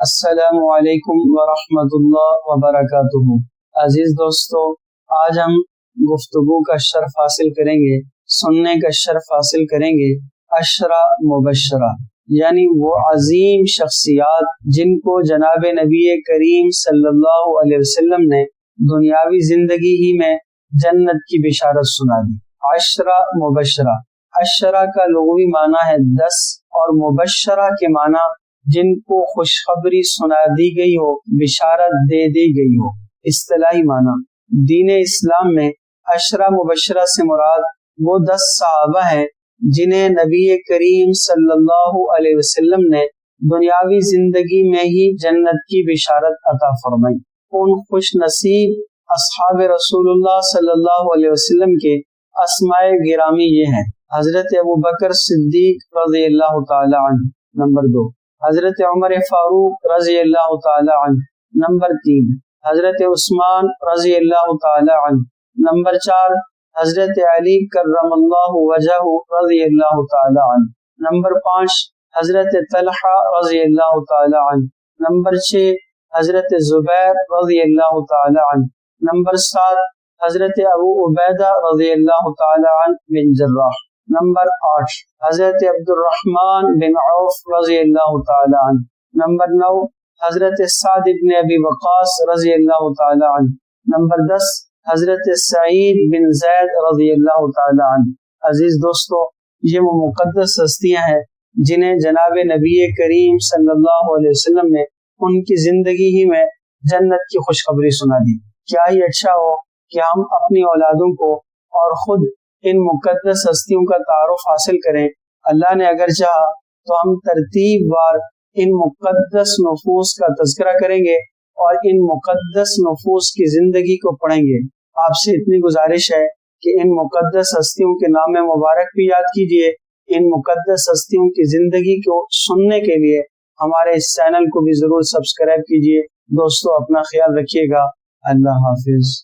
السلام علیکم ورحمۃ اللہ وبرکاتہ۔ عزیز دوستو، آج ہم گفتگو کا شرف حاصل کریں گے، سننے کا شرف حاصل کریں گے عشرہ مبشرہ، یعنی وہ عظیم شخصیات جن کو جناب نبی کریم صلی اللہ علیہ وسلم نے دنیاوی زندگی ہی میں جنت کی بشارت سنا دی۔ عشرہ مبشرہ، عشرہ کا لغوی معنی ہے 10 اور مبشرہ کے معنی جن کو خوشخبری سنا دی گئی ہو، بشارت دے دی گئی ہو۔ اصطلاحی معنی دین اسلام میں عشرہ مبشرہ سے مراد وہ 10 صحابہ ہیں جنہیں نبی کریم صلی اللہ علیہ وسلم نے دنیاوی زندگی میں ہی جنت کی بشارت عطا فرمائی۔ ان خوش نصیب اصحاب رسول اللہ صلی اللہ علیہ وسلم کے اسماء گرامی یہ ہیں: حضرت ابوبکر صدیق رضی اللہ تعالی عنہ، نمبر 2 حضرت عمر فاروق رضی اللہ تعالی عنہ، نمبر 3 حضرت عثمان رضی اللہ تعالی عنہ، نمبر 4 حضرت علی کرم اللہ وجہہ رضی اللہ تعالی عنہ، نمبر 5 حضرت طلحہ رضی اللہ تعالی عنہ، نمبر 6 حضرت زبیر رضی اللہ تعالی عنہ، نمبر 7 حضرت ابو عبیدہ رضی اللہ تعالی عنہ بن جراح، نمبر 8 حضرت عبد الرحمن بن عوف رضی اللہ تعالی عنہ، نمبر 9 حضرت سعد بن ابی وقاص رضی اللہ تعالی عنہ، نمبر 10 حضرت سعید بن زید رضی اللہ تعالی عنہ۔ عزیز دوستو، یہ وہ مقدس ہستیاں ہیں جنہیں جناب نبی کریم صلی اللہ علیہ وسلم نے ان کی زندگی ہی میں جنت کی خوشخبری سنا دی۔ کیا ہی اچھا ہو کہ ہم اپنی اولادوں کو اور خود ان مقدس ہستیوں کا تعارف حاصل کریں۔ اللہ نے اگر چاہا تو ہم ترتیب وار ان مقدس نفوس کا تذکرہ کریں گے اور ان مقدس نفوس کی زندگی کو پڑھیں گے۔ آپ سے اتنی گزارش ہے کہ ان مقدس ہستیوں کے نام مبارک بھی یاد کیجیے۔ ان مقدس ہستیوں کی زندگی کو سننے کے لیے ہمارے اس چینل کو بھی ضرور سبسکرائب کیجیے۔ دوستو، اپنا خیال رکھیے گا۔ اللہ حافظ۔